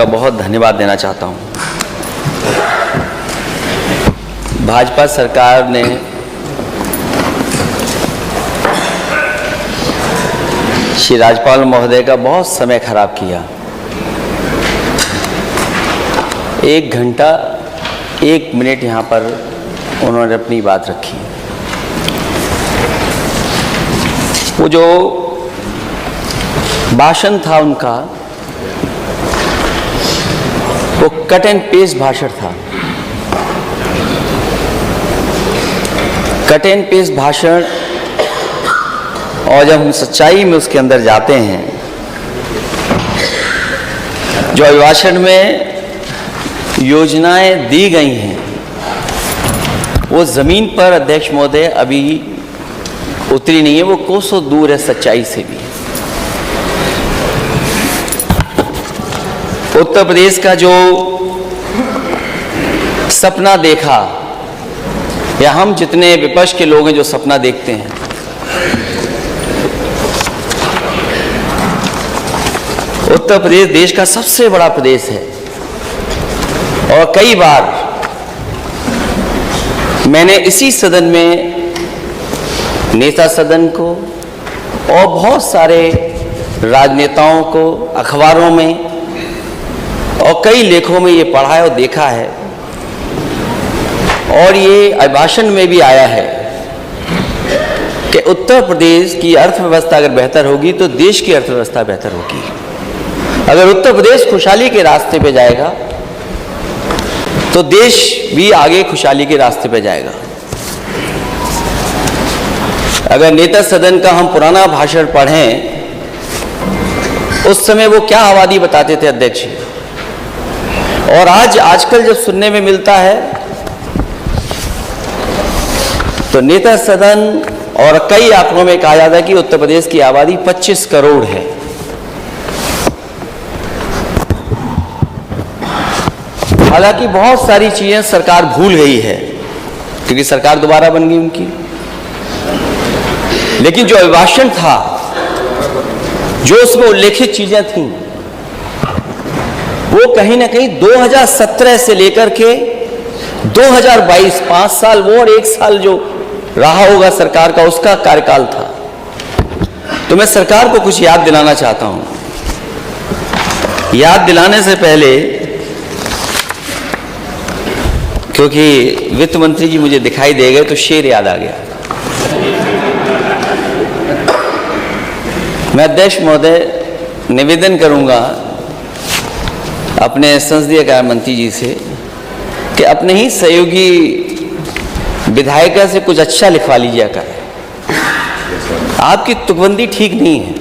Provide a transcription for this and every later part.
का बहुत धन्यवाद देना चाहता हूं। भाजपा सरकार ने श्री राज्यपाल महोदय का बहुत समय खराब किया। 1 घंटा 1 मिनट यहाँ पर उन्होंने अपनी बात रखी। वो जो भाषण था उनका, वो कट एंड पेस्ट भाषण था। कट एंड पेस्ट भाषण, और जब हम सच्चाई में उसके अंदर जाते हैं, जो अभिभाषण में योजनाएं दी गई हैं वो ज़मीन पर अध्यक्ष महोदय अभी उतरी नहीं है, वो कोसों दूर है सच्चाई से भी। उत्तर प्रदेश का जो सपना देखा, या हम जितने विपक्ष के लोग हैं जो सपना देखते हैं, उत्तर प्रदेश देश का सबसे बड़ा प्रदेश है। और कई बार मैंने इसी सदन में नेता सदन को और बहुत सारे राजनेताओं को अखबारों में और कई लेखों में ये पढ़ा है और देखा है, और ये अभिभाषण में भी आया है कि उत्तर प्रदेश की अर्थव्यवस्था अगर बेहतर होगी तो देश की अर्थव्यवस्था बेहतर होगी। अगर उत्तर प्रदेश खुशहाली के रास्ते पे जाएगा तो देश भी आगे खुशहाली के रास्ते पे जाएगा। अगर नेता सदन का हम पुराना भाषण पढ़ें, उस समय वो क्या आबादी बताते थे अध्यक्ष, और आजकल जब सुनने में मिलता है तो नेता सदन और कई आंकड़ों में कहा जाता है कि उत्तर प्रदेश की आबादी 25 करोड़ है। हालांकि बहुत सारी चीजें सरकार भूल गई है क्योंकि सरकार दोबारा बन गई उनकी, लेकिन जो अभिभाषण था, जो उसमें उल्लेखित चीजें थीं, वो कहीं ना कहीं 2017 से लेकर के 2022 5 साल वो और 1 साल जो रहा होगा सरकार का, उसका कार्यकाल था। तो मैं सरकार को कुछ याद दिलाना चाहता हूं। याद दिलाने से पहले, क्योंकि वित्त मंत्री जी मुझे दिखाई दे गए तो शेर याद आ गया। मैं अध्यक्ष महोदय निवेदन करूंगा अपने संसदीय कार्य मंत्री जी से कि अपने ही सहयोगी विधायिका से कुछ अच्छा लिखवा लीजिए कर। आपकी तुकबंदी ठीक नहीं है।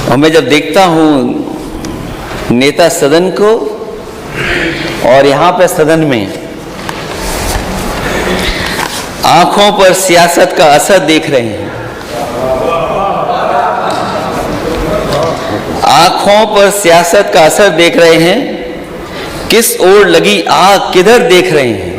और मैं जब देखता हूं नेता सदन को और यहां पे सदन में आंखों पर सियासत का असर देख रहे हैं, आंखों पर सियासत का असर देख रहे हैं, किस ओर लगी आग किधर देख रहे हैं।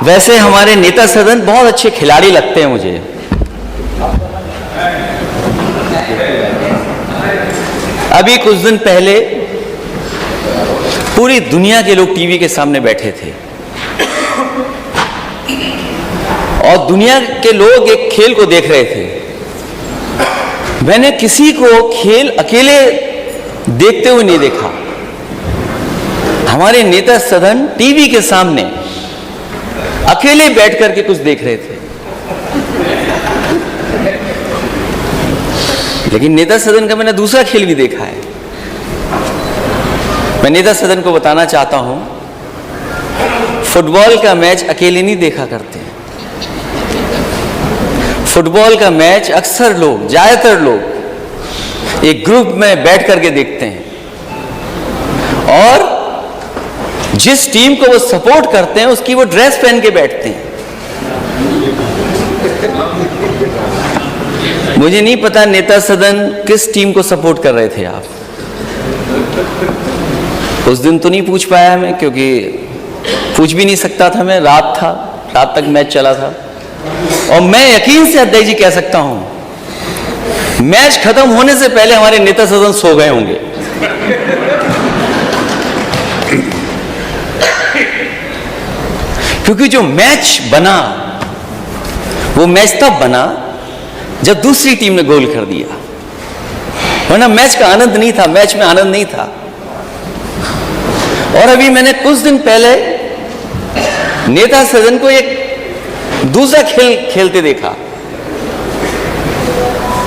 वैसे हमारे नेता सदन बहुत अच्छे खिलाड़ी लगते हैं मुझे। अभी कुछ दिन पहले पूरी दुनिया के लोग टीवी के सामने बैठे थे और दुनिया के लोग एक खेल को देख रहे थे। मैंने किसी को खेल अकेले देखते हुए नहीं देखा। हमारे नेता सदन टीवी के सामने अकेले बैठ करके कुछ देख रहे थे। लेकिन नेता सदन का मैंने दूसरा खेल भी देखा है। मैं नेता सदन को बताना चाहता हूं, फुटबॉल का मैच अकेले नहीं देखा करते। फुटबॉल का मैच अक्सर लोग, ज्यादातर लोग एक ग्रुप में बैठ करके देखते हैं और जिस टीम को वो सपोर्ट करते हैं उसकी वो ड्रेस पहन के बैठते हैं। मुझे नहीं पता नेता सदन किस टीम को सपोर्ट कर रहे थे आप। उस दिन तो नहीं पूछ पाया मैं, क्योंकि पूछ भी नहीं सकता था मैं, रात तक मैच चला था। और मैं यकीन से अध्यक्ष जी कह सकता हूं, मैच खत्म होने से पहले हमारे नेता सदन सो गए होंगे। क्योंकि जो मैच बना, वो मैच तब बना जब दूसरी टीम ने गोल कर दिया, वरना मैच का आनंद नहीं था, मैच में आनंद नहीं था। और अभी मैंने कुछ दिन पहले नेता सदन को एक दूसरा खेल खेलते देखा।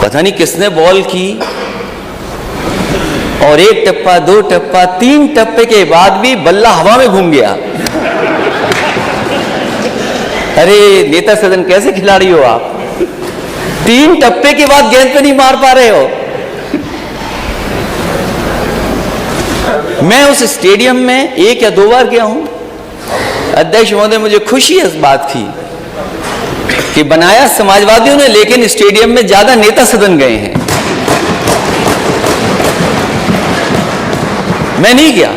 पता नहीं किसने बॉल की और एक टप्पा, दो टप्पा, तीन टप्पे के बाद भी बल्ला हवा में घूम गया। अरे नेता सदन कैसे खिलाड़ी हो आप? 3 टप्पे के बाद गेंद पे नहीं मार पा रहे हो। मैं उस स्टेडियम में 1 या 2 बार गया हूं। अध्यक्ष महोदय, मुझे खुशी है इस बात की कि बनाया समाजवादियों ने, लेकिन स्टेडियम में ज्यादा नेता सदन गए हैं। मैं नहीं गया,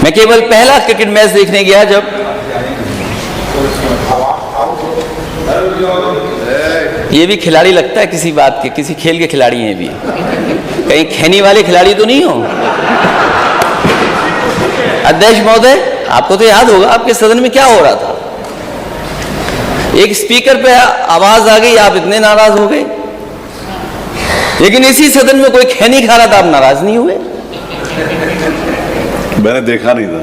मैं केवल पहला क्रिकेट मैच देखने गया जब ये भी खिलाड़ी लगता है किसी बात के, किसी खेल के खिलाड़ी हैं भी, कहीं खैनी वाले खिलाड़ी तो नहीं हो। अध्यक्ष महोदय, आपको तो याद होगा आपके सदन में क्या हो रहा था। एक स्पीकर पे आवाज आ गई, आप इतने नाराज हो गए, लेकिन इसी सदन में कोई खैनी खा रहा था, आप नाराज नहीं हुए। मैंने देखा नहीं था।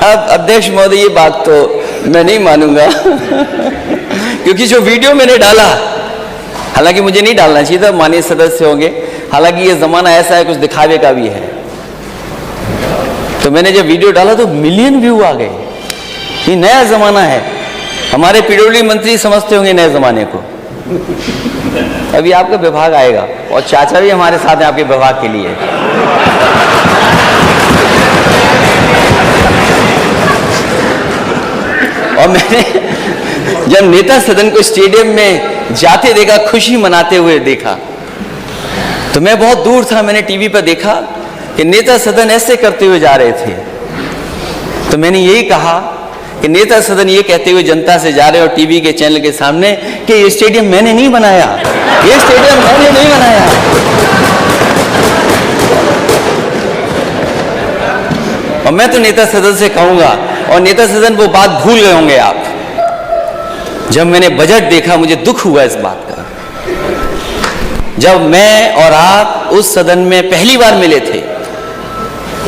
अब अध्यक्ष महोदय, ये बात तो मैं नहीं मानूंगा क्योंकि जो वीडियो मैंने डाला, हालांकि मुझे नहीं डालना चाहिए था, माननीय सदस्य होंगे, हालांकि ये जमाना ऐसा है कुछ दिखावे का भी है, तो मैंने जब वीडियो डाला तो मिलियन व्यू आ गए। ये नया जमाना है, हमारे पीडब्ल्यूडी मंत्री समझते होंगे नए जमाने को। अभी आपका विभाग आएगा और चाचा भी हमारे साथ हैं आपके विभाग के लिए। और मैंने जब नेता सदन को स्टेडियम में जाते देखा, खुशी मनाते हुए देखा, तो मैं बहुत दूर था, मैंने टीवी पर देखा कि नेता सदन ऐसे करते हुए जा रहे थे। तो मैंने यही कहा कि नेता सदन ये कहते हुए जनता से जा रहे और टीवी के चैनल के सामने कि ये स्टेडियम मैंने नहीं बनाया, ये स्टेडियम मैंने नहीं बनाया। और मैं तो नेता सदन से कहूंगा, और नेता सदन वो बात भूल गए होंगे आप, जब मैंने बजट देखा मुझे दुख हुआ इस बात का। जब मैं और आप उस सदन में पहली बार मिले थे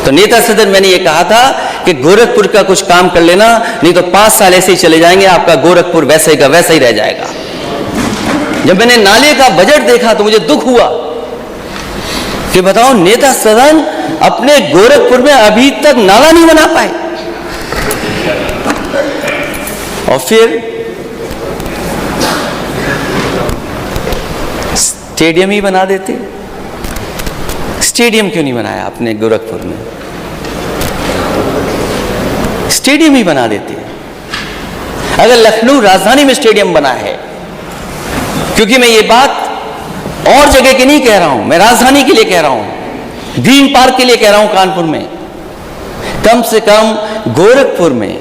तो नेता सदन मैंने ये कहा था कि गोरखपुर का कुछ काम कर लेना, नहीं तो 5 साल ऐसे ही चले जाएंगे, आपका गोरखपुर वैसे का वैसा ही रह जाएगा। जब मैंने नाले का बजट देखा तो मुझे दुख हुआ कि बताओ नेता सदन अपने गोरखपुर में अभी तक नाला नहीं बना पाए। और फिर स्टेडियम ही बना देते। स्टेडियम क्यों नहीं बनाया आपने गोरखपुर में? स्टेडियम ही बना देते। अगर लखनऊ राजधानी में स्टेडियम बना है, क्योंकि मैं ये बात और जगह की नहीं कह रहा हूं, मैं राजधानी के लिए कह रहा हूं, ग्रीन पार्क के लिए कह रहा हूं, कानपुर में कम से कम गोरखपुर में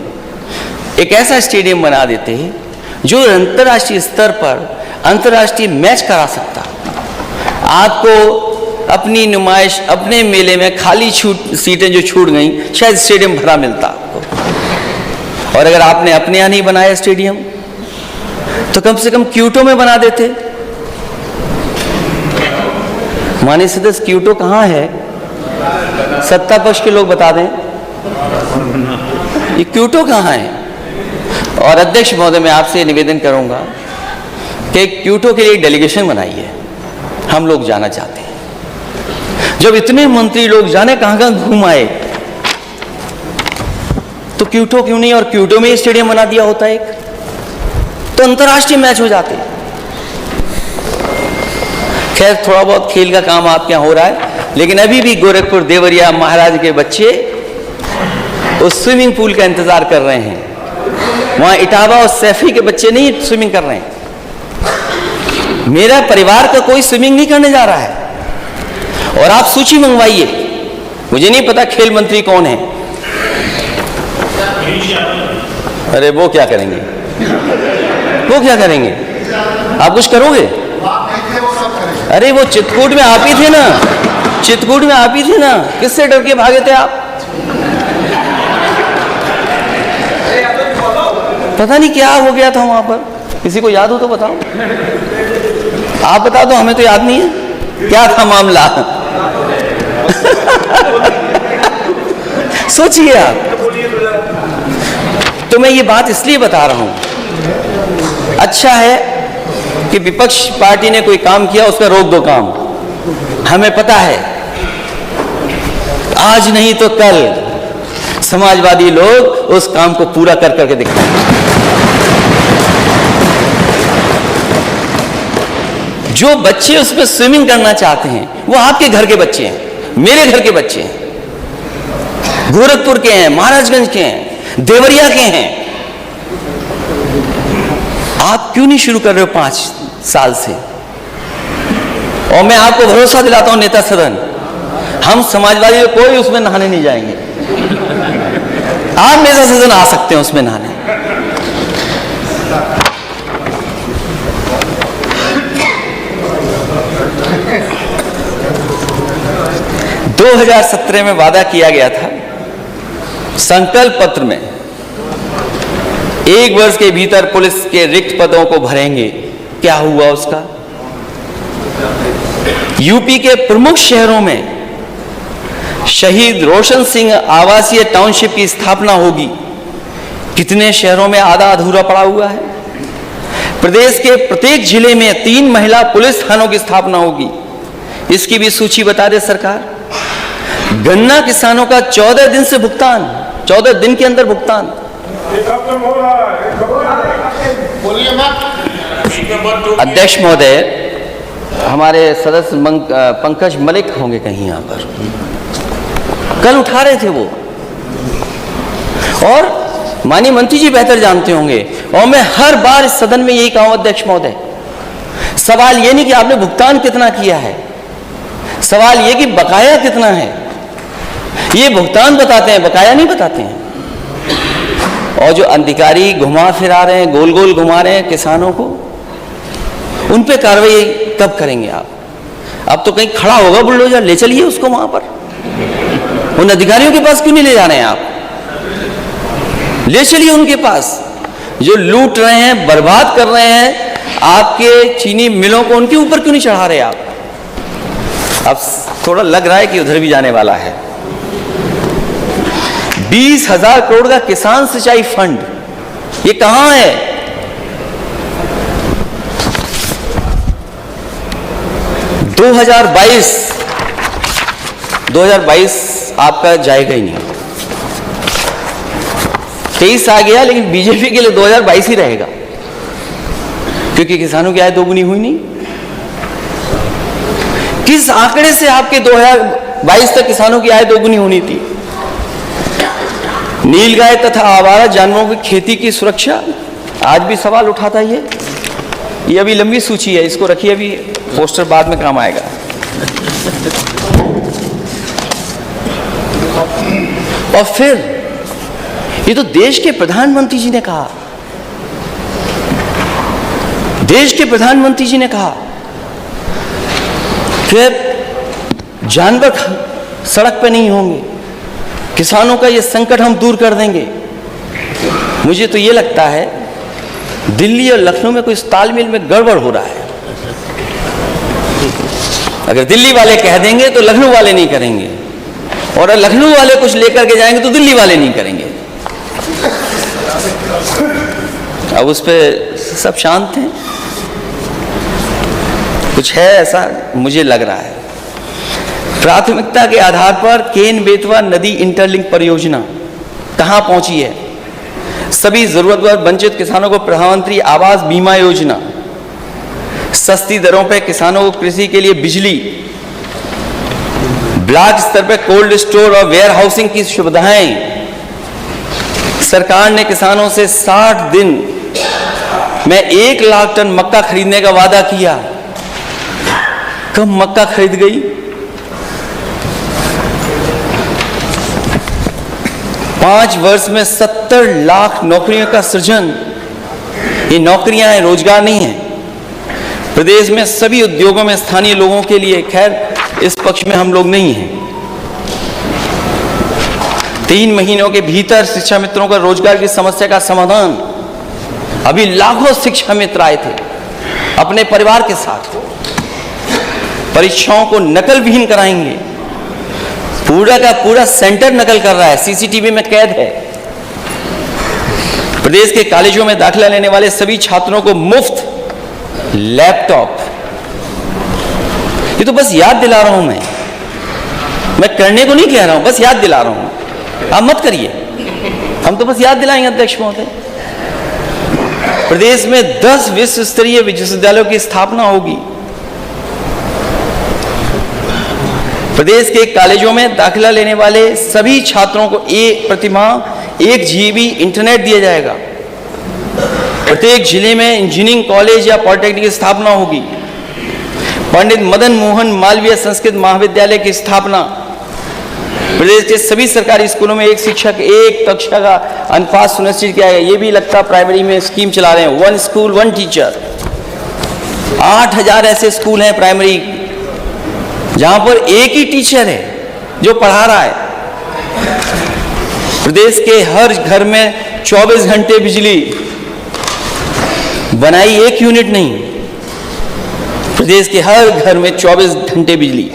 एक ऐसा स्टेडियम बना देते जो अंतर्राष्ट्रीय स्तर पर अंतर्राष्ट्रीय मैच करा सकता। आपको अपनी नुमाइश, अपने मेले में खाली सीटें जो छूट गई, शायद स्टेडियम भरा मिलता आपको। और अगर आपने अपने यहां नहीं बनाया स्टेडियम तो कम से कम क्यूटो में बना देते। माननीय सदस्य, क्यूटो कहां है? सत्ता पक्ष के लोग बता दें, ये क्यूटो कहां है? और अध्यक्ष महोदय, मैं आपसे निवेदन करूंगा कि क्यूटो के लिए डेलीगेशन बनाइए, हम लोग जाना चाहते हैं। जब इतने मंत्री लोग जाने कहां कहां घूम आए, तो क्यूटो क्यों नहीं? और क्यूटो में स्टेडियम बना दिया होता एक, तो अंतर्राष्ट्रीय मैच हो जाते। खैर, थोड़ा बहुत खेल का काम आपके यहां हो रहा है, लेकिन अभी भी गोरखपुर देवरिया महाराज के बच्चे उस स्विमिंग पूल का इंतजार कर रहे हैं। वहां इटावा और सैफी के बच्चे नहीं स्विमिंग कर रहे हैं। मेरा परिवार का कोई स्विमिंग नहीं करने जा रहा है। और आप सूची मंगवाइए, मुझे नहीं पता खेल मंत्री कौन है, अरे वो क्या करेंगे, वो क्या करेंगे? आप कुछ करोगे? अरे वो चित्रकूट में आप ही थे ना, चित्रकूट में आप ही थे ना, किससे डर के भागे थे आप? पता नहीं क्या हो गया था वहां पर, किसी को याद हो तो बताओ। आप बता दो, हमें तो याद नहीं है क्या था मामला। सोचिए आप। तो मैं ये बात इसलिए बता रहा हूं, अच्छा है कि विपक्ष पार्टी ने कोई काम किया, उसका रोक दो काम। हमें पता है आज नहीं तो कल समाजवादी लोग उस काम को पूरा कर करके दिखाएंगे। जो बच्चे उसमें स्विमिंग करना चाहते हैं वो आपके घर के बच्चे हैं, मेरे घर के बच्चे हैं, गोरखपुर के हैं, महाराजगंज के हैं, देवरिया के हैं। आप क्यों नहीं शुरू कर रहे हो 5 साल से? और मैं आपको भरोसा दिलाता हूं नेता सदन, हम समाजवादी लोग कोई उसमें नहाने नहीं जाएंगे। आप नेता सदन आ सकते हैं उसमें नहाने। दो 2017 में वादा किया गया था, संकल्प पत्र में 1 वर्ष के भीतर पुलिस के रिक्त पदों को भरेंगे। क्या हुआ उसका? यूपी के प्रमुख शहरों में शहीद रोशन सिंह आवासीय टाउनशिप की स्थापना होगी। कितने शहरों में आधा अधूरा पड़ा हुआ है? प्रदेश के प्रत्येक जिले में 3 महिला पुलिस थानों की स्थापना होगी। इसकी भी सूची बता दे सरकार। गन्ना किसानों का 14 दिन से भुगतान, 14 दिन के अंदर भुगतान। अध्यक्ष महोदय, हमारे सदस्य पंकज मलिक होंगे कहीं यहां पर, कल उठा रहे थे वो, और माननीय मंत्री जी बेहतर जानते होंगे, और मैं हर बार इस सदन में यही कहूं अध्यक्ष महोदय, सवाल ये नहीं कि आपने भुगतान कितना किया है, सवाल ये कि बकाया कितना है। ये भुगतान बताते हैं, बकाया नहीं बताते हैं। और जो अधिकारी घुमा फिरा रहे हैं, गोल गोल घुमा रहे हैं किसानों को, उन पे कार्रवाई कब करेंगे आप? अब तो कहीं खड़ा होगा बुलडोजर, ले चलिए उसको वहां पर। उन अधिकारियों के पास क्यों नहीं ले जा रहे हैं आप? ले चलिए उनके पास, जो लूट रहे हैं, बर्बाद कर रहे हैं आपके चीनी मिलों को, उनके ऊपर क्यों नहीं चढ़ा रहे आप? अब थोड़ा लग रहा है कि उधर भी जाने वाला है। 20,000 करोड़ का किसान सिंचाई फंड, ये कहां है? दो 2022 आपका जाएगा ही नहीं। 23 आ गया, लेकिन बीजेपी के लिए 2022 ही रहेगा, क्योंकि किसानों की आय दोगुनी हुई नहीं। किस आंकड़े से आपके 2022 तक किसानों की आय दोगुनी होनी थी? नीलगाय तथा आवारा जानवरों की खेती की सुरक्षा, आज भी सवाल उठाता है ये अभी लंबी सूची है, इसको रखिए, अभी पोस्टर बाद में काम आएगा। और फिर ये तो देश के प्रधानमंत्री जी ने कहा, देश के प्रधानमंत्री जी ने कहा कि जानवर सड़क पे नहीं होंगे, किसानों का ये संकट हम दूर कर देंगे। मुझे तो ये लगता है दिल्ली और लखनऊ में कोई तालमेल में गड़बड़ हो रहा है। अगर दिल्ली वाले कह देंगे तो लखनऊ वाले नहीं करेंगे, और अगर लखनऊ वाले कुछ लेकर के जाएंगे तो दिल्ली वाले नहीं करेंगे। अब उस पर सब शांत हैं, कुछ है ऐसा मुझे लग रहा है। प्राथमिकता के आधार पर केन बेतवा नदी इंटरलिंक परियोजना कहां पहुंची है? सभी जरूरतमंद वंचित किसानों को प्रधानमंत्री आवास बीमा योजना, सस्ती दरों पर किसानों को कृषि के लिए बिजली, ब्लॉक स्तर पर कोल्ड स्टोर और वेयर हाउसिंग की सुविधाएं। सरकार ने किसानों से 60 दिन में 1 लाख टन मक्का खरीदने का वादा किया। कब मक्का खरीद गई? 5 वर्ष में 70 लाख नौकरियों का सृजन। ये नौकरियां हैं, रोजगार नहीं है। प्रदेश में सभी उद्योगों में स्थानीय लोगों के लिए, खैर इस पक्ष में हम लोग नहीं हैं। 3 महीनों के भीतर शिक्षा मित्रों का रोजगार की समस्या का समाधान। अभी लाखों शिक्षा मित्र आए थे अपने परिवार के साथ। परीक्षाओं को नकल विहीन कराएंगे। पूरा का पूरा सेंटर नकल कर रहा है, सीसीटीवी में कैद है। प्रदेश के कॉलेजों में दाखिला लेने वाले सभी छात्रों को मुफ्त लैपटॉप। ये तो बस याद दिला रहा हूं मैं करने को नहीं कह रहा हूं, बस याद दिला रहा हूं। आप मत करिए, हम तो बस याद दिलाएंगे अध्यक्ष महोदय। प्रदेश में 10 विश्व स्तरीय विश्वविद्यालयों की स्थापना होगी। प्रदेश के कॉलेजों में दाखिला लेने वाले सभी छात्रों को प्रतिमाह 1 GB इंटरनेट दिया जाएगा। प्रत्येक जिले में इंजीनियरिंग कॉलेज या पॉलिटेक्निक की स्थापना होगी। पंडित मदन मोहन मालवीय संस्कृत महाविद्यालय की स्थापना। प्रदेश के सभी सरकारी स्कूलों में 1 शिक्षक 1 कक्षा का अनुपात सुनिश्चित किया गया। ये भी लगता प्राइमरी में स्कीम चला रहे हैं, 1 स्कूल 1 टीचर। 8000 ऐसे स्कूल हैं प्राइमरी जहां पर एक ही टीचर है जो पढ़ा रहा है। प्रदेश के हर घर में 24 घंटे बिजली बनाई, 1 यूनिट नहीं। प्रदेश के हर घर में 24 घंटे बिजली।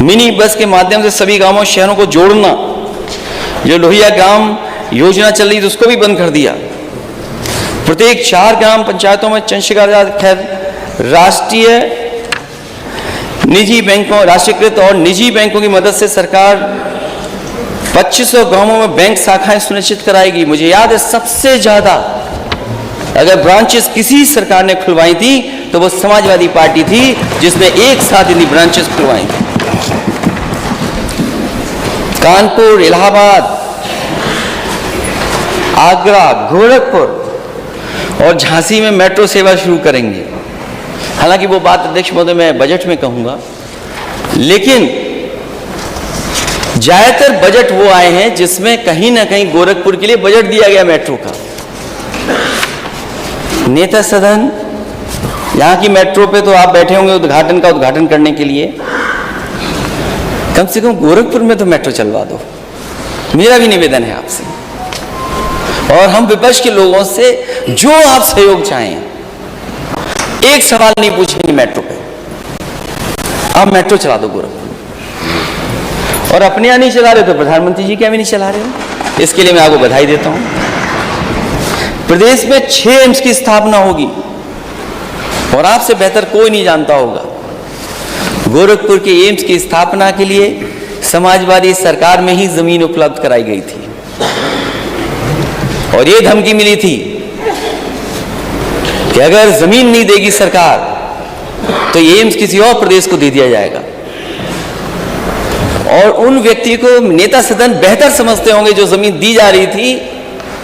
मिनी बस के माध्यम से सभी गांवों शहरों को जोड़ना। जो लोहिया ग्राम योजना चल रही थी उसको भी बंद कर दिया। प्रत्येक 4 ग्राम पंचायतों में चंद्रशेखर, खैर राष्ट्रीय निजी बैंकों, राष्ट्रीयकृत और निजी बैंकों की मदद से सरकार 2500 गांवों में बैंक शाखाएं सुनिश्चित कराएगी। मुझे याद है सबसे ज्यादा अगर ब्रांचेस किसी सरकार ने खुलवाई थी तो वो समाजवादी पार्टी थी, जिसने एक साथ इतनी ब्रांचेस खुलवाई थी। कानपुर, इलाहाबाद, आगरा, गोरखपुर और झांसी में मेट्रो सेवा शुरू करेंगे। हालांकि वो बात अध्यक्ष महोदय मैं बजट में कहूंगा, लेकिन ज्यादातर बजट वो आए हैं जिसमें कहीं ना कहीं गोरखपुर के लिए बजट दिया गया मेट्रो का। नेता सदन, यहां की मेट्रो पे तो आप बैठे होंगे उद्घाटन करने के लिए। कम से कम गोरखपुर में तो मेट्रो चलवा दो, मेरा भी निवेदन है आपसे। और हम विपक्ष के लोगों से जो आप सहयोग चाहें, एक सवाल नहीं पूछेंगे मेट्रो पे, आप मेट्रो चला दो गोरखपुर। और अपने यहाँ नहीं चला रहे तो प्रधानमंत्री जी क्या भी नहीं चला रहे। इसके लिए मैं आपको बधाई देता हूं। प्रदेश में 6 एम्स की स्थापना होगी और आपसे बेहतर कोई नहीं जानता होगा। गोरखपुर के एम्स की स्थापना के लिए समाजवादी सरकार में ही जमीन उपलब्ध कराई गई थी और ये धमकी मिली थी कि अगर जमीन नहीं देगी सरकार तो ये एम्स किसी और प्रदेश को दे दिया जाएगा। और उन व्यक्ति को नेता सदन बेहतर समझते होंगे जो जमीन दी जा रही थी,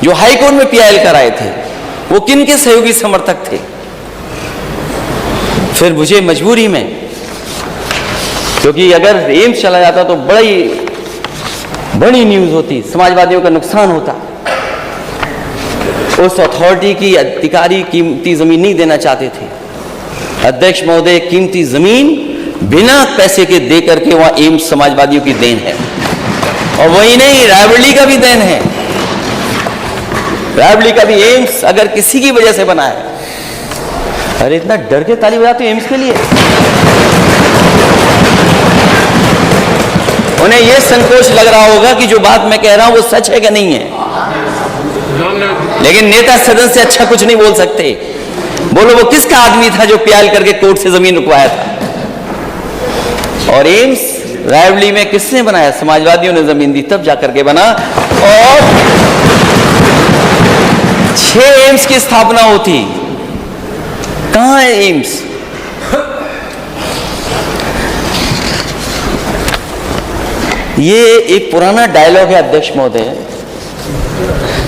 जो हाईकोर्ट में PIL कराए थे, वो किन के सहयोगी समर्थक थे। फिर मुझे मजबूरी में, क्योंकि अगर एम्स चला जाता तो बड़ी न्यूज होती, समाजवादियों का नुकसान होता। उस अथॉरिटी की अधिकारी कीमती जमीन नहीं देना चाहते थे। अध्यक्ष महोदय, कीमती जमीन बिना पैसे के दे करके वहां एम्स समाजवादियों की देन है। और वही नहीं, रायबरेली का भी देन है। रायबरेली का भी एम्स अगर किसी की वजह से बना है। अरे इतना डर के ताली बजाते एम्स के लिए। उन्हें यह संकोच लग रहा होगा कि जो बात मैं कह रहा हूं वो सच है कि नहीं है, लेकिन नेता सदन से अच्छा कुछ नहीं बोल सकते। बोलो वो किसका आदमी था जो PIL करके कोर्ट से जमीन रुकवाया था। और एम्स रायबरेली में किसने बनाया? समाजवादियों ने जमीन दी तब जाकर के बना। और 6 एम्स की स्थापना होती। कहां है एम्स? ये एक पुराना डायलॉग है अध्यक्ष महोदय।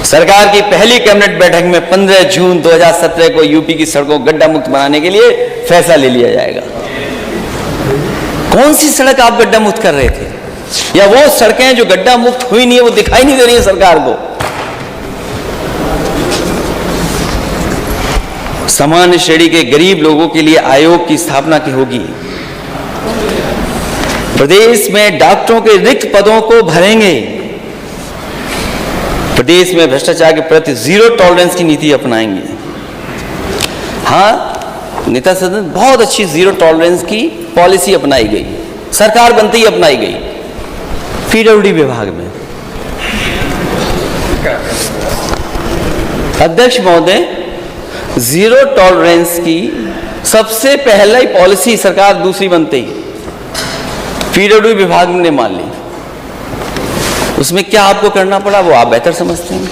सरकार की पहली कैबिनेट बैठक में 15 जून 2017 को यूपी की सड़कों को गड्ढा मुक्त बनाने के लिए फैसला ले लिया जाएगा। कौन सी सड़क आप गड्ढा मुक्त कर रहे थे? या वो सड़कें जो गड्ढा मुक्त हुई नहीं है, वो दिखाई नहीं दे रही है सरकार को। सामान्य श्रेणी के गरीब लोगों के लिए आयोग की स्थापना की होगी। प्रदेश में डॉक्टरों के रिक्त पदों को भरेंगे। प्रदेश में भ्रष्टाचार के प्रति जीरो टॉलरेंस की नीति अपनाएंगे। हाँ, नेता सदन बहुत अच्छी जीरो टॉलरेंस की पॉलिसी अपनाई गई, सरकार बनते ही अपनाई गई। पीडब्ल्यूडी विभाग में अध्यक्ष महोदय, जीरो टॉलरेंस की सबसे पहले ही पॉलिसी सरकार दूसरी बनते ही पीडब्ल्यूडी विभाग ने मान ली। उसमें क्या आपको करना पड़ा वो आप बेहतर समझते हैं।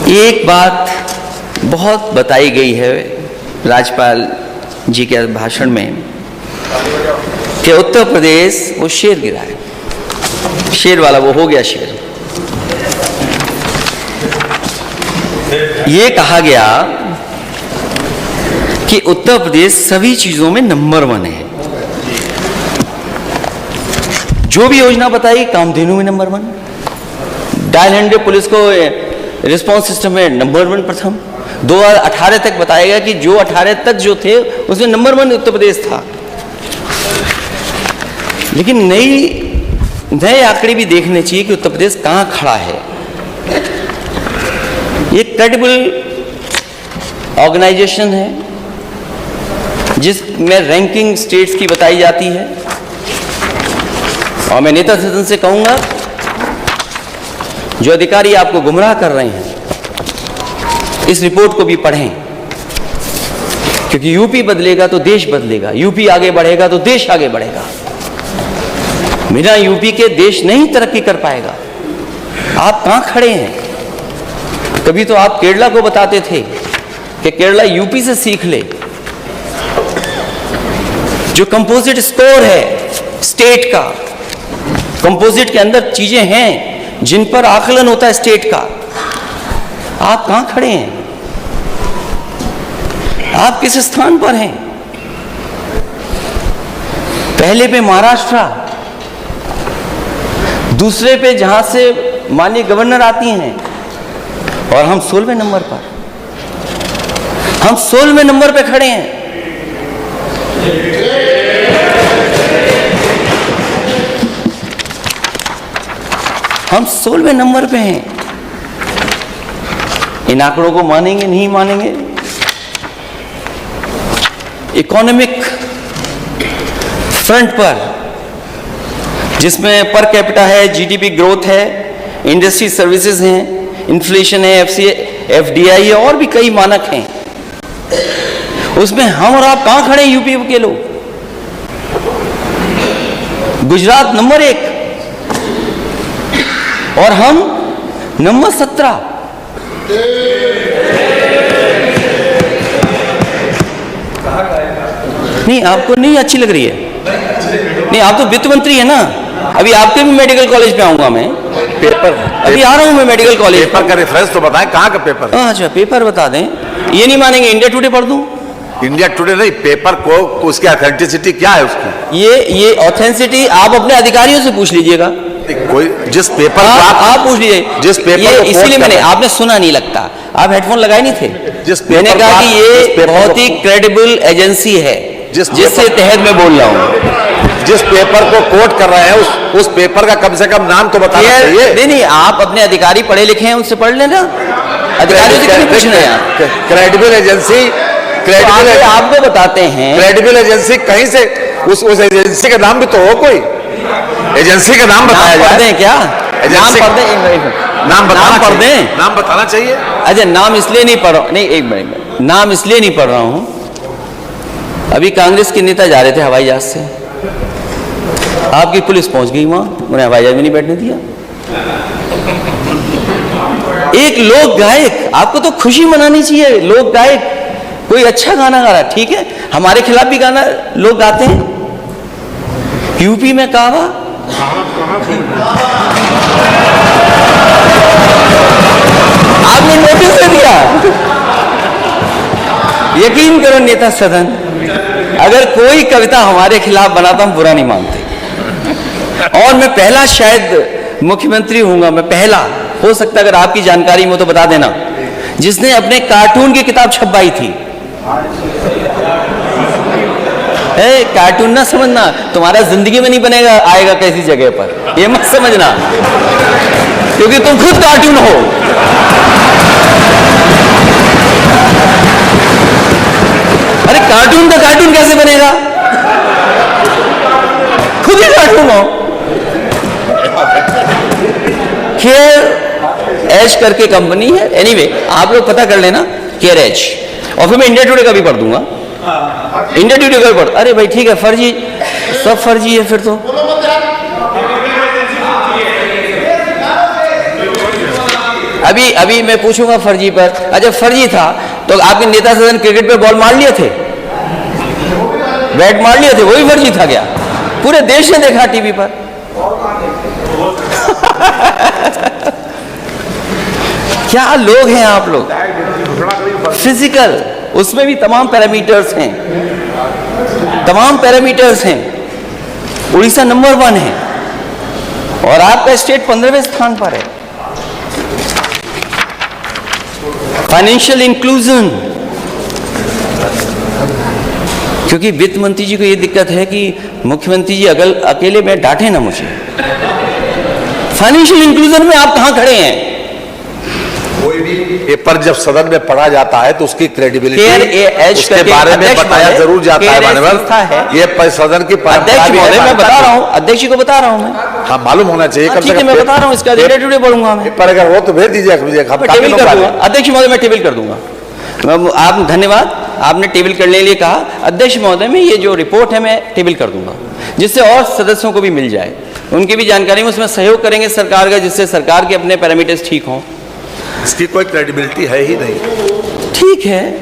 एक बात बहुत बताई गई है राज्यपाल जी के भाषण में कि उत्तर प्रदेश वो शेर गिरा है, शेर वाला वो हो गया शेर। ये कहा गया कि उत्तर प्रदेश सभी चीजों में नंबर 1 है। जो भी योजना बताई, कामधेनु में नंबर 1, डायल 100 पुलिस को रिस्पांस सिस्टम में नंबर 1 प्रथम। 2018 तक बताया गया कि जो 18 तक जो थे उसमें नंबर 1 उत्तर प्रदेश था। लेकिन नए आंकड़े भी देखने चाहिए कि उत्तर प्रदेश कहां खड़ा है। ये क्रेडिबल ऑर्गेनाइजेशन है जिसमें रैंकिंग स्टेट्स की बताई जाती है। और मैं नेता सदन से कहूंगा, जो अधिकारी आपको गुमराह कर रहे हैं, इस रिपोर्ट को भी पढ़ें, क्योंकि यूपी बदलेगा तो देश बदलेगा, यूपी आगे बढ़ेगा तो देश आगे बढ़ेगा। बिना यूपी के देश नहीं तरक्की कर पाएगा। आप कहां खड़े हैं? कभी तो आप केरला को बताते थे कि केरला यूपी से सीख ले। जो कंपोजिट स्कोर है स्टेट का, कंपोजिट के अंदर चीजें हैं जिन पर आकलन होता है स्टेट का। आप कहां खड़े हैं? आप किस स्थान पर हैं? पहले पे महाराष्ट्र, दूसरे पे जहां से माननीय गवर्नर आती हैं, और हम 16वें नंबर पर, हम 16वें नंबर पे खड़े हैं। हम 16वें नंबर पे हैं। इन आंकड़ों को मानेंगे नहीं मानेंगे? इकोनॉमिक फ्रंट पर, जिसमें पर कैपिटा है, जीडीपी ग्रोथ है, इंडस्ट्री सर्विसेज हैं, इन्फ्लेशन है, एफडीआई है, और भी कई मानक हैं, उसमें हम और आप कहां खड़े हैं? यूपी के लोग। गुजरात नंबर 1 और हम नंबर 17। नहीं, आपको नहीं अच्छी लग रही है? नहीं, आप तो वित्त मंत्री है ना। अभी आपके भी मेडिकल कॉलेज पे आऊंगा मैं। पेपर अभी आ रहा हूं मैं मेडिकल कॉलेज। पेपर का रेफरेंस तो बताएं, कहाँ का पेपर? अच्छा, पेपर बता दें। ये नहीं मानेंगे, इंडिया टुडे पढ़ दूं? इंडिया टुडे नहीं, पेपर को उसकी ऑथेंटिसिटी क्या है उसकी? ये ऑथेंटिसिटी आप अपने अधिकारियों से पूछ लीजिएगा। कोई जिस पेपर आप पूछ लीजिए। जिस पेपर ये इसीलिए मैंने, आपने सुना नहीं लगता, आप हेडफोन लगाए नहीं थे। मैंने कहा कि ये बहुत ही क्रेडिबल एजेंसी है जिससे तहत मैं बोल रहा हूं। जिस पेपर को कोट कर रहे हैं उस पेपर का कम से कम नाम तो बताना चाहिए। नहीं, आप अपने अधिकारी पढ़े लिखे हैं, उनसे पढ़ लेना। अधिकारियों से क्यों पूछना है? क्रेडिबल एजेंसी, आपको बताते हैं। क्रेडिबल एजेंसी कहीं से, उस एजेंसी का नाम भी तो हो, कोई एजेंसी का नाम बताया जाए। दें क्या? एजेंसी नाम पढ़ दें, नाम पढ़ दें। नाम बताना चाहिए। अच्छा, नाम इसलिए नहीं पढ़ रहा, नहीं एक मिनट, नाम इसलिए नहीं पढ़ रहा हूं। अभी कांग्रेस के नेता जा रहे थे हवाई जहाज से, आपकी पुलिस पहुंच गई वहां, उन्हें हवाई जहाज में नहीं बैठने दिया। एक लोक गायक, आपको तो खुशी मनानी चाहिए। लोक गायक कोई अच्छा गाना गा रहा है, ठीक है, हमारे खिलाफ भी गाना लोग गाते हैं। यूपी में कहा आपने नोटिस दे दिया। यकीन करो नेता सदन, अगर कोई कविता हमारे खिलाफ बनाता हम बुरा नहीं मानते। और मैं पहला शायद मुख्यमंत्री हूंगा, मैं पहला, हो सकता है अगर आपकी जानकारी में हो तो बता देना, जिसने अपने कार्टून की किताब छपवाई थी। कार्टून ना समझना, तुम्हारा जिंदगी में नहीं बनेगा, आएगा कैसी जगह पर, ये मत समझना, क्योंकि तुम खुद कार्टून हो। अरे कार्टून का कार्टून कैसे बनेगा, खुद ही कार्टून हो। केयर एज करके कंपनी है, एनीवे आप लोग पता कर लेना, केयर एज। और फिर मैं इंडिया टुडे का भी पढ़ दूंगा, इंडिया टुडे का भी पढ़। अरे भाई ठीक है, फर्जी, सब फर्जी है फिर तो। अभी मैं पूछूंगा फर्जी पर। अच्छा फर्जी था तो आपके नेता सदन क्रिकेट पे बॉल मार लिए थे, बैट मार लिए थे, वही फर्जी था क्या? पूरे देश ने देखा टीवी पर। क्या लोग हैं आप लोग। फिजिकल, उसमें भी तमाम पैरामीटर्स हैं, तमाम पैरामीटर्स हैं। उड़ीसा नंबर 1 है और आपका स्टेट 15वें स्थान पर है। फाइनेंशियल इंक्लूजन, क्योंकि वित्त मंत्री जी को यह दिक्कत है कि मुख्यमंत्री जी अकेले में डांटे ना मुझे। फाइनेंशियल इंक्लूजन में आप कहां खड़े हैं? कोई भी पेपर जब सदन में पढ़ा जाता है तो उसकी क्रेडिबिलिटी उसके बारे में बताया जरूर जाता है। ये सदन की अध्यक्ष महोदय मैं बता रहा हूँ, अध्यक्ष जी को बता रहा हूँ मैं। हाँ मालूम होना चाहिए। ठीक है मैं बता रहा हूँ, इसका इंडिया टुडे पढ़ूंगा मैं। पर अगर हो तो भेज दीजिए, टेबल कर दूंगा अध्यक्ष महोदय, मैं टेबल कर दूंगा। आप धन्यवाद, आपने टेबल करने के लिए कहा। अध्यक्ष महोदय में ये जो रिपोर्ट है मैं टेबल कर दूंगा, जिससे और सदस्यों को भी मिल जाए, उनकी भी जानकारी में उसमें सहयोग करेंगे सरकार का, जिससे सरकार के अपने पैरामीटर्स ठीक हों। इसकी कोई क्रेडिबिलिटी है ही नहीं। ठीक है,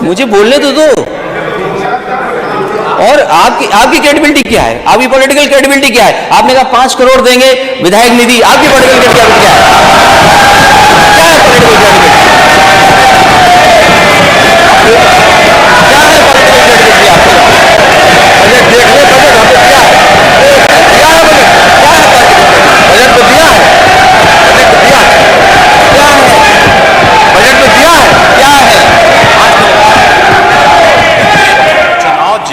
मुझे बोलने तो दो। और आपकी क्रेडिबिलिटी क्या है? आपकी पॉलिटिकल क्रेडिबिलिटी क्या है? आपने कहा 5 करोड़ देंगे विधायक निधि, आपकी पॉलिटिकल क्रेडिबिलिटी क्या है? क्या है पॉलिटिकल क्रेडिबिलिटी? क्या है पॉलिटिकल क्रेडिबिलिटी आपकी? बजट देख ले, बजट हमने दिया है, क्या है बजट? क्या है बजट? तो दिया है, बजट तो दिया है, क्या है बजट तो दिया है, क्या है?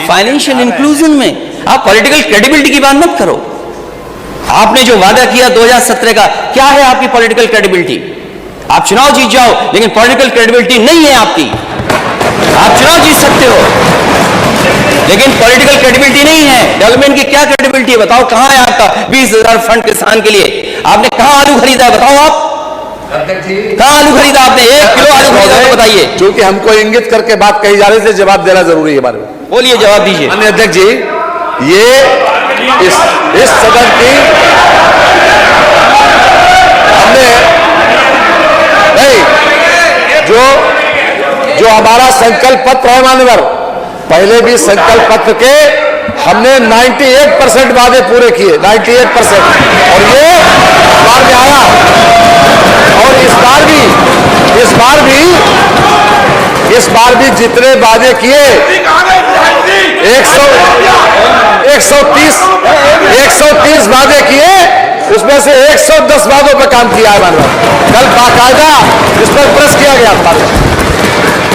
फाइनेंशियल इंक्लूजन में आप पॉलिटिकल क्रेडिबिलिटी की बात मत करो। आपने जो वादा किया 2017 का, क्या है आपकी पॉलिटिकल क्रेडिबिलिटी? आप चुनाव जीत जाओ, लेकिन पॉलिटिकल क्रेडिबिलिटी नहीं है आपकी। आप चुनाव जीत सकते हो, लेकिन पॉलिटिकल क्रेडिबिलिटी नहीं है। डेवलपमेंट की क्या क्रेडिबिलिटी है बताओ? कहां है आपका 20,000 फंड किसान के लिए? आपने कहां आलू खरीदा है बताओ? आप कहां आलू खरीदा आपने? 1 किलो आलू खरीदा तो बताइए। क्योंकि हमको इंगित करके बात कही जा रही है, जवाब देना जरूरी है बारे में। बोलिए, जवाब दीजिए। माननीय अध्यक्ष जी, ये इस सदन की हमने नहीं, जो हमारा संकल्प पत्र है मान्यवर, पहले भी संकल्प पत्र के हमने 98% वादे पूरे किए, 98%, और ये बार में आया। और इस बार भी जितने वादे किए 130 वादे किए, उसमें से 110 वादों पर काम किया है मानव। कल बाकायदा इस पर प्रेस किया गया था।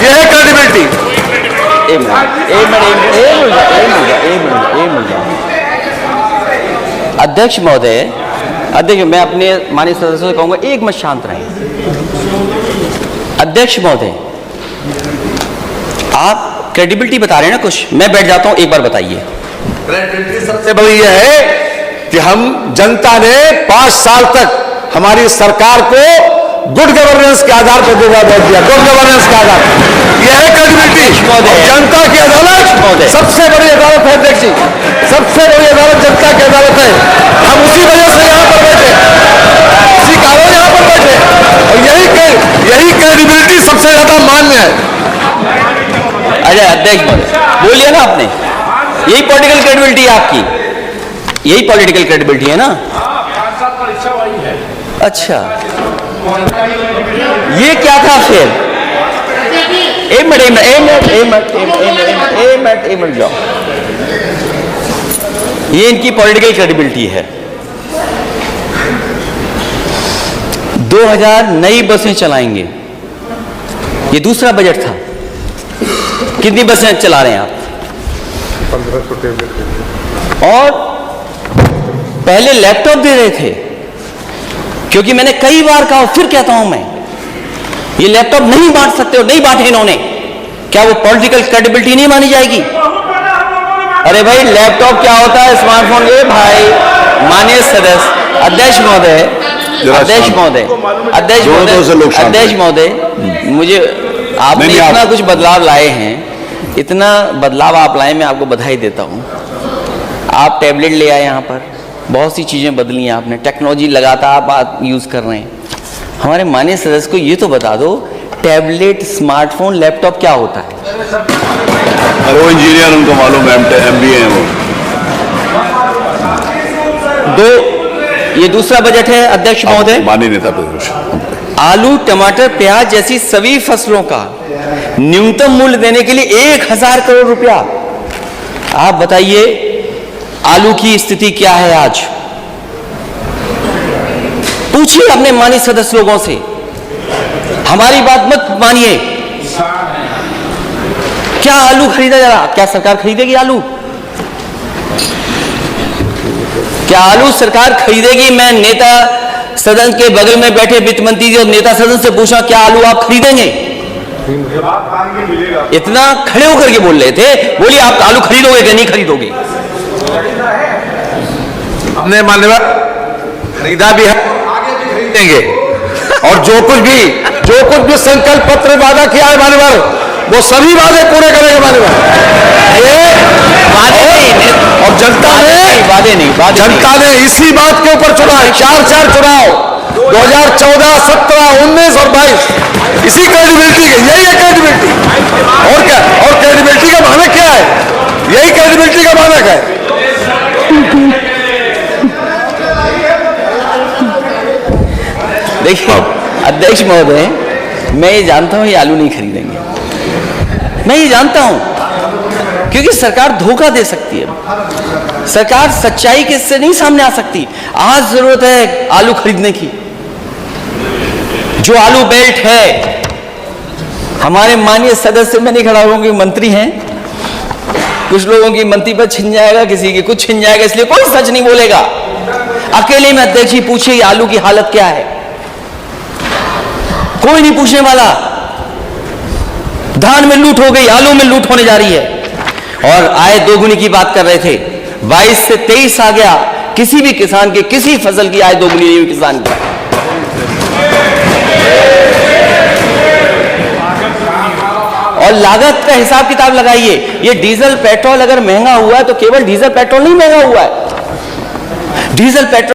यह है क्रेडिबिलिटी। अध्यक्ष महोदय, अध्यक्ष मैं अपने माननीय सदस्यों से कहूंगा एक मिनट शांत रहें। अध्यक्ष महोदय, आप क्रेडिबिलिटी बता रहे हैं ना कुछ, मैं बैठ जाता हूं, एक बार बताइए। क्रेडिबिलिटी सबसे बड़ी यह है कि हम जनता ने 5 साल तक हमारी सरकार को गुड गवर्नेंस के आधार पर वोट दिया, गुड गवर्नेंस के आधार पर। यह है क्रेडिबिलिटी। जनता की अदालत सबसे बड़ी अदालत है अध्यक्ष जी, सबसे बड़ी अदालत जनता की अदालत है। हम उसी वजह से यहाँ पर बैठे, उसी कारण यहाँ पर बैठे, और यही क्रेडिबिलिटी सबसे ज्यादा मान्य है। अरे अध्यक्ष बोलिए ना, आपने यही पॉलिटिकल क्रेडिबिलिटी है आपकी, यही पॉलिटिकल क्रेडिबिलिटी है ना? अच्छा, ये क्या था फिर? एक मिनट जाओ। ये इनकी पॉलिटिकल क्रेडिबिलिटी है। 2000 नई बसें चलाएंगे, ये दूसरा बजट था। कितनी बसें चला रहे हैं आप? 1500 टेबलेट। और पहले लैपटॉप दे रहे थे, क्योंकि मैंने कई बार कहा, फिर कहता हूं मैं, ये लैपटॉप नहीं बांट सकते हो, नहीं बांटे इन्होंने। क्या वो पॉलिटिकल क्रेडिबिलिटी नहीं मानी जाएगी? अरे भाई, लैपटॉप क्या होता है? स्मार्टफोन। ये भाई, माननीय सदस्य, अध्यक्ष महोदय, मुझे आपने इतना कुछ बदलाव लाए हैं, इतना बदलाव आप लाए, मैं आपको बधाई देता हूं। आप टैबलेट ले आए यहाँ पर, बहुत सी चीजें बदली हैं आपने, टेक्नोलॉजी लगातार आप यूज कर रहे हैं। हमारे माननीय सदस्य को ये तो बता दो, टैबलेट, स्मार्टफोन, लैपटॉप क्या होता है? अरे वो इंजीनियर, उनको मालूम है, MBA है वो। ये दूसरा बजट है अध्यक्ष महोदय। माननीय नेता प्रतिपक्ष, आलू, टमाटर, प्याज जैसी सभी फसलों का न्यूनतम मूल्य देने के लिए 1000 करोड़ रुपया। आप बताइए, आलू की स्थिति क्या है आज? पूछिए अपने माननीय सदस्य लोगों से, हमारी बात मत मानिए। क्या आलू खरीदा जा रहा? क्या सरकार खरीदेगी आलू? क्या आलू सरकार खरीदेगी? मैं नेता सदन के बगल में बैठे वित्त मंत्री और नेता सदन से पूछा, क्या आलू आप खरीदेंगे? इतना खड़े होकर के बोल रहे थे, बोलिए आप आलू खरीदोगे कि नहीं खरीदोगे? हमने मान्यवर खरीदा भी है, आगे भी खरीदेंगे। और जो कुछ भी संकल्प पत्र वादा किया है मान्यवर, वो सभी वादे पूरे करेंगे मान्यवर। वादे नहीं, और जनता ने इसी बात के ऊपर चुना है, 4 चुनाव 2014, 17, 19 और 22, इसी क्रेडिबिलिटी के, यही है क्रेडिबिलिटी। और क्या? और क्रेडिबिलिटी का मानक क्या है? यही क्रेडिबिलिटी का मानक है। देखिए अध्यक्ष महोदय, मैं ये जानता हूं ये आलू नहीं खरीदेंगे, मैं ये जानता हूं, क्योंकि सरकार धोखा दे सकती है, सरकार सच्चाई के से नहीं सामने आ सकती। आज जरूरत है आलू खरीदने की। जो आलू बेल्ट है, हमारे माननीय सदस्य, मैं नहीं खड़ा होंगे, मंत्री हैं, कुछ लोगों की मंत्री पर छिन जाएगा, किसी की कुछ छिन जाएगा, इसलिए कोई सच नहीं बोलेगा। अकेले में अध्यक्ष जी पूछिए आलू की हालत क्या है, कोई नहीं पूछने वाला। धान में लूट हो गई, आलू में लूट होने जा रही है। और आय दोगुनी की बात कर रहे थे, 22 से 23 आ गया, किसी भी किसान के किसी फसल की आय दोगुनी नहीं हुई किसान की। और लागत का हिसाब किताब लगाइए, ये डीजल पेट्रोल अगर महंगा हुआ है तो केवल डीजल पेट्रोल नहीं महंगा हुआ है, डीजल पेट्रोल